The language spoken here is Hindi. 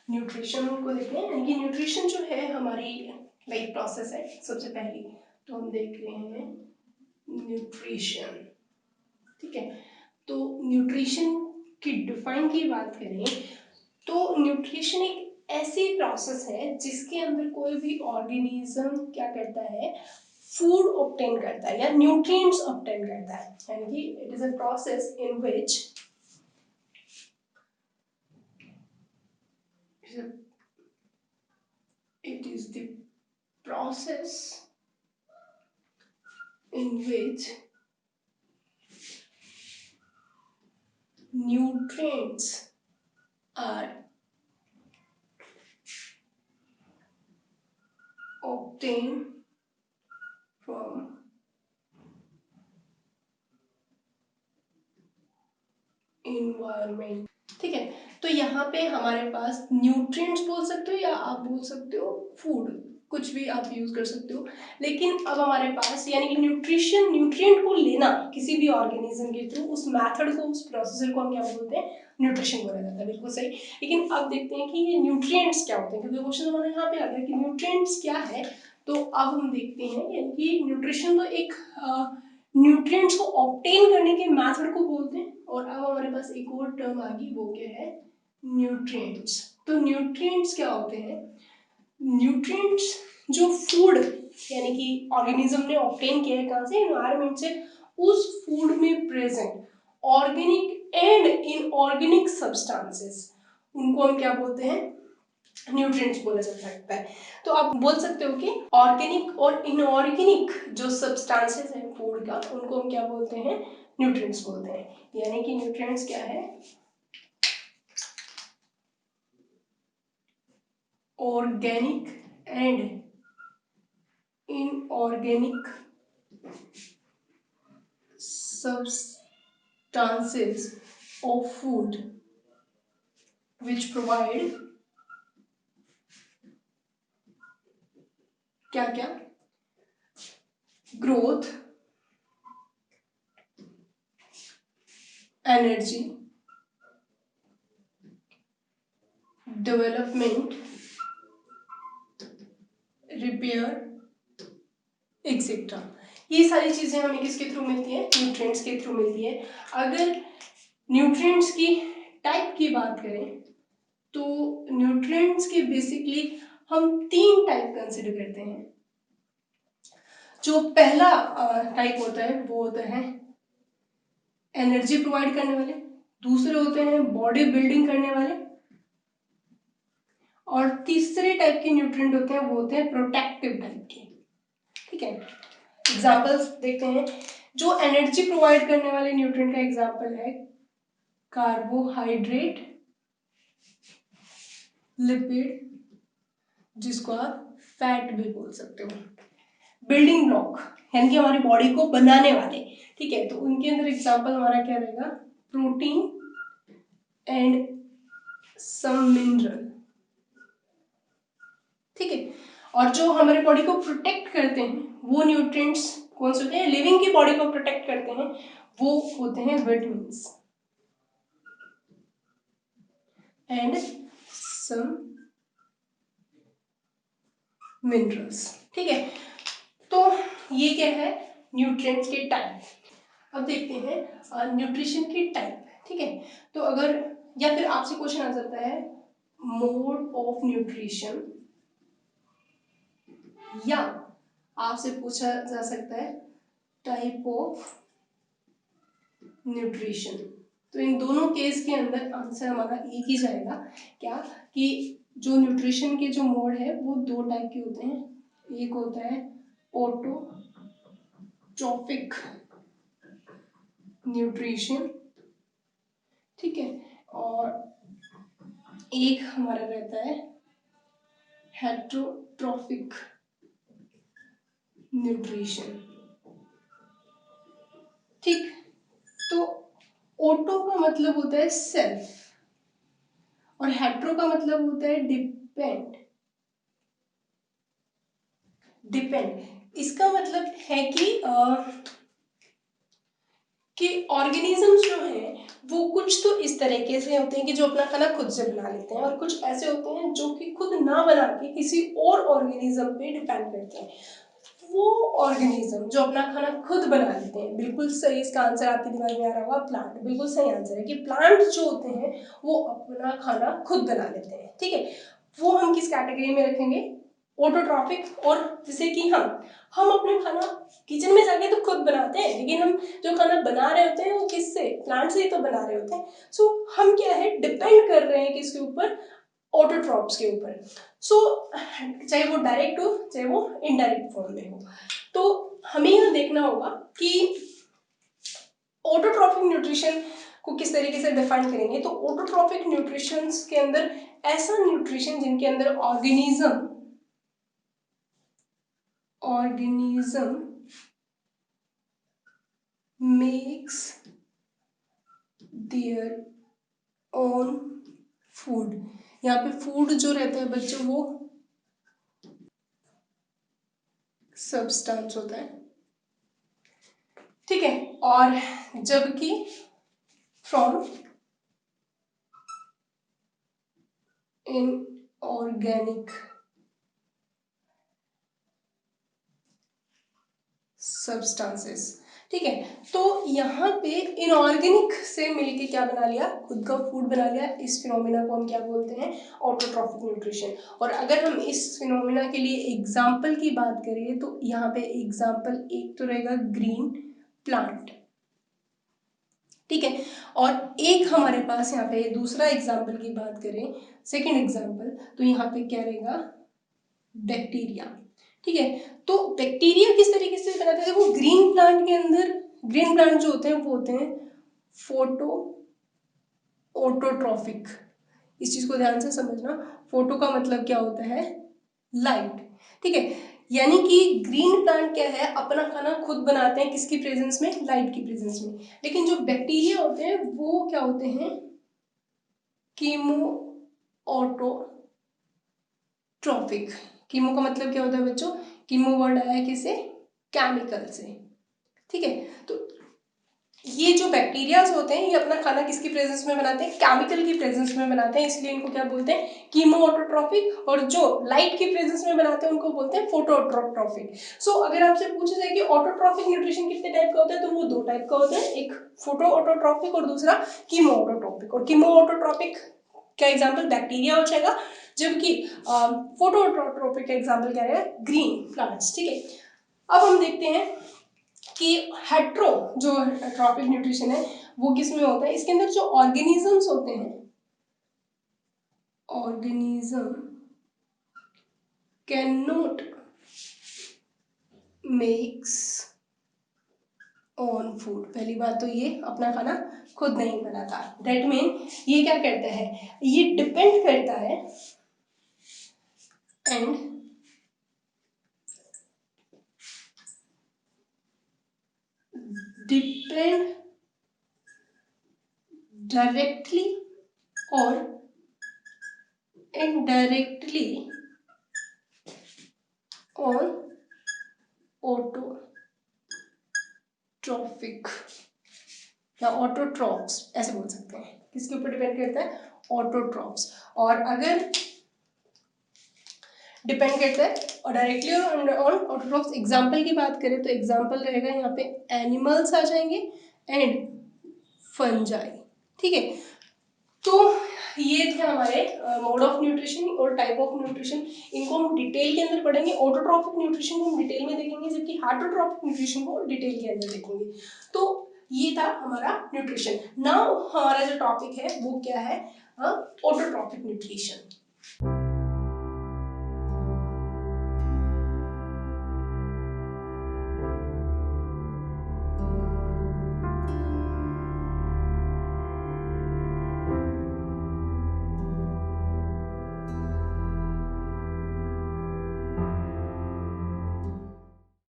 न्यूट्रिशन को देखते हैं, यानी कि न्यूट्रिशन जो है हमारी लाइक प्रोसेस है। सबसे पहली तो हम देख रहे हैं न्यूट्रिशन, ठीक है। तो न्यूट्रिशन की डिफाइन की बात करें तो न्यूट्रिशन एक ऐसी प्रोसेस है जिसके अंदर कोई भी ऑर्गेनिज्म क्या करता है, फूड ऑब्टेन करता है या न्यूट्रिएंट्स ऑब्टेन करता है, यानी कि it is a process in which it is the process in which nutrients are obtained from environment, ठीक है। तो यहाँ पे हमारे पास न्यूट्रिएंट्स बोल सकते हो या आप बोल सकते हो फूड, कुछ भी आप यूज कर सकते हो। लेकिन अब हमारे पास यानी कि न्यूट्रिशन, न्यूट्रिएंट को लेना किसी भी ऑर्गेनिज्म के थ्रू, उस मेथड को, उस प्रोसेसर को हम क्या बोलते हैं, न्यूट्रिशन बोला जाता है, बिल्कुल सही। लेकिन अब देखते हैं कि ये न्यूट्रिएंट्स क्या होते हैं, क्योंकि क्वेश्चन हमारे यहाँ पे आ गया कि न्यूट्रिएंट्स क्या है। तो अब हम देखते हैं यानी कि न्यूट्रिशन तो एक न्यूट्रिएंट्स को ऑब्टेन करने के मेथड को बोलते हैं। और अब हमारे पास एक और टर्म आ गई, वो क्या है, न्यूट्रिएंट्स। तो न्यूट्रिएंट्स क्या होते हैं, न्यूट्रिएंट्स जो फूड यानी कि ऑर्गेनिज्म ने ऑब्टेन किया है कहाँ से, एनवायरनमेंट से, उस फूड में present organic and inorganic substances, उनको हम क्या बोलते हैं, न्यूट्रिएंट्स बोला जा सकता है। तो आप बोल सकते हो कि ऑर्गेनिक और इनऑर्गेनिक जो सब्सटेंसेस हैं फूड का, उनको हम क्या बोलते हैं, न्यूट्रिएंट्स बोलते हैं। यानी कि न्यूट्रिएंट्स क्या है, organic and inorganic substances of food which provide क्या क्या, growth, energy, development, repair, etcetera. ये सारी चीजें हमें किसके थ्रू मिलती है, न्यूट्रिएंट्स के थ्रू मिलती है। अगर न्यूट्रिएंट्स की टाइप की बात करें तो न्यूट्रिएंट्स के बेसिकली हम तीन टाइप कंसिडर करते हैं। जो पहला टाइप होता है वो होता है एनर्जी प्रोवाइड करने वाले, दूसरे होते हैं बॉडी बिल्डिंग करने वाले, और तीसरे टाइप के न्यूट्रिएंट होते हैं वो होते हैं प्रोटेक्टिव टाइप के, ठीक है। एग्जांपल्स देखते हैं। जो एनर्जी प्रोवाइड करने वाले न्यूट्रिएंट का एग्जांपल है कार्बोहाइड्रेट, लिपिड, जिसको आप फैट भी बोल सकते हो, बिल्डिंग ब्लॉक यानी कि हमारी बॉडी को बनाने वाले, ठीक है। तो उनके अंदर एग्जांपल हमारा क्या रहेगा, प्रोटीन एंड सम मिनरल, ठीक है। और जो हमारे बॉडी को प्रोटेक्ट करते हैं वो न्यूट्रिएंट्स कौन से होते हैं, लिविंग की बॉडी को प्रोटेक्ट करते हैं वो होते हैं विटामिन्स एंड सम मिनरल्स, ठीक है। तो ये क्या है, न्यूट्रिएंट्स के टाइप। अब देखते हैं न्यूट्रिशन की टाइप, ठीक है। तो अगर या फिर आपसे क्वेश्चन आ जाता है मोड ऑफ न्यूट्रिशन, या आपसे पूछा जा सकता है टाइप ऑफ न्यूट्रिशन। तो इन दोनों केस के अंदर आंसर हमारा एक ही जाएगा, क्या कि जो न्यूट्रिशन के जो मोड है वो दो टाइप के होते हैं। एक होता है ऑटोट्रॉफिक न्यूट्रिशन, ठीक है, और एक हमारा रहता है हेटरोट्रॉफिक न्यूट्रिशन, ठीक। तो ओटो का मतलब होता है सेल्फ और हेट्रो का मतलब होता है डिपेंड। डिपेंड इसका मतलब है कि कि ऑर्गेनिजम्स जो हैं वो कुछ तो इस तरीके से होते हैं कि जो अपना खाना खुद से बना लेते हैं, और कुछ ऐसे होते हैं जो कि खुद ना बना के किसी और ऑर्गेनिज्म पे डिपेंड करते हैं। वो ऑर्गेनिज्म जो अपना खाना खुद बना लेते हैं, बिल्कुल सही, इसका आंसर आपके दिमाग में आ रहा होगा, प्लांट। बिल्कुल सही आंसर है कि प्लांट जो होते हैं वो अपना खाना खुद बना लेते हैं। ठीक है, वो हम किस कैटेगरी में रखेंगे? ऑटोट्रॉफिक। और जैसे कि हम अपने खाना किचन में जाके तो खुद बनाते हैं, लेकिन हम जो खाना बना रहे होते हैं वो किससे? प्लांट से ही तो बना रहे होते हैं। सो हम क्या है, डिपेंड कर रहे हैं किसके ऊपर? ऑटोट्रॉप्स के ऊपर। सो चाहे वो डायरेक्ट हो चाहे वो इनडायरेक्ट फॉर्म में हो। तो हमें यह देखना होगा कि ऑटोट्रॉफिक न्यूट्रिशन को किस तरीके से डिफाइन करेंगे। तो ऑटोट्रॉफिक न्यूट्रिशन के अंदर ऐसा न्यूट्रिशन जिनके अंदर organism makes their own food. यहाँ पे फूड जो रहता है बच्चों वो सब्सटेंस होता है। ठीक है, और जबकि फ्रॉम इनऑर्गेनिक सब्सटेंसेस। ठीक है, तो यहाँ पे इनऑर्गेनिक से मिलके क्या बना लिया? खुद का फूड बना लिया। इस फिनोमिना को हम क्या बोलते हैं? Autotrophic nutrition. और अगर हम इस फिनोमिना के लिए एग्जाम्पल की बात करें तो यहाँ पे एग्जाम्पल एक तो रहेगा ग्रीन प्लांट। ठीक है, और एक हमारे पास यहाँ पे दूसरा एग्जाम्पल की बात करें, सेकेंड एग्जाम्पल, तो यहाँ पे क्या रहेगा? बैक्टीरिया। ठीक है, तो बैक्टीरिया किस तरीके से बनाते हैं? देखो, ग्रीन प्लांट के अंदर ग्रीन प्लांट जो होते हैं वो होते हैं फोटो ऑटोट्रॉफिक। इस चीज को ध्यान से समझना। फोटो का मतलब क्या होता है? लाइट। ठीक है, यानी कि ग्रीन प्लांट क्या है? अपना खाना खुद बनाते हैं, किसकी प्रेजेंस में? लाइट की प्रेजेंस में। लेकिन जो बैक्टीरिया होते हैं वो क्या होते हैं? Chemo autotrophic. कीमो का मतलब क्या होता है बच्चों? कीमो वर्ड आया है किससे? केमिकल से। ठीक है, तो ये जो बैक्टीरियाज होते हैं ये अपना खाना किसकी प्रेजेंस में बनाते हैं? केमिकल की प्रेजेंस में बनाते हैं, इसलिए इनको क्या बोलते हैं? Chemo autotrophic. और जो लाइट की प्रेजेंस में बनाते हैं उनको बोलते हैं फोटो ऑटोट्रॉफिक। सो अगर आपसे पूछा जाए कि ऑटोट्रॉफिक न्यूट्रिशन कितने टाइप का होता है, तो वो दो टाइप का होता है, एक फोटो ऑटोट्रॉफिक और दूसरा कीमो ऑटोट्रॉफिक। और कीमो ऑटोट्रॉफिक का एग्जाम्पल बैक्टीरिया हो जाएगा, जबकि फोटो ऑटोट्रॉफिक का एग्जाम्पल क्या रहेगा? Green plants. ठीक है, अब हम देखते हैं कि हेट्रो जो ट्रॉफिक न्यूट्रिशन है वो किस में होता है? इसके अंदर जो ऑर्गेनिजम्स होते हैं, organism can not makes own food. पहली बात तो ये अपना खाना खुद नहीं बनाता। दैट मीन ये क्या करता है? ये डिपेंड करता है एंड डिपेंड डायरेक्टली और इनडायरेक्टली ऑन ऑटोट्रॉफिक या ऑटोट्रॉप्स, ऐसे बोल सकते हैं। किसके ऊपर डिपेंड करता है? ऑटोट्रॉप्स। और अगर डिपेंड करता है और डायरेक्टली ऑन ऑटोट्रॉप्स, एग्जाम्पल की बात करें तो एग्जाम्पल रहेगा यहाँ पे एनिमल्स आ जाएंगे एंड फंजाई। ठीक है, तो ये थे हमारे मोड ऑफ न्यूट्रिशन और टाइप ऑफ न्यूट्रिशन। इनको हम डिटेल के अंदर पढ़ेंगे। ऑटोट्रॉफिक न्यूट्रिशन को हम डिटेल में देखेंगे, जबकि हाइड्रोट्रॉफिक न्यूट्रिशन को डिटेल के अंदर देखेंगे। तो ये था हमारा न्यूट्रिशन। नाउ हमारा जो टॉपिक है वो क्या है? Autotrophic nutrition.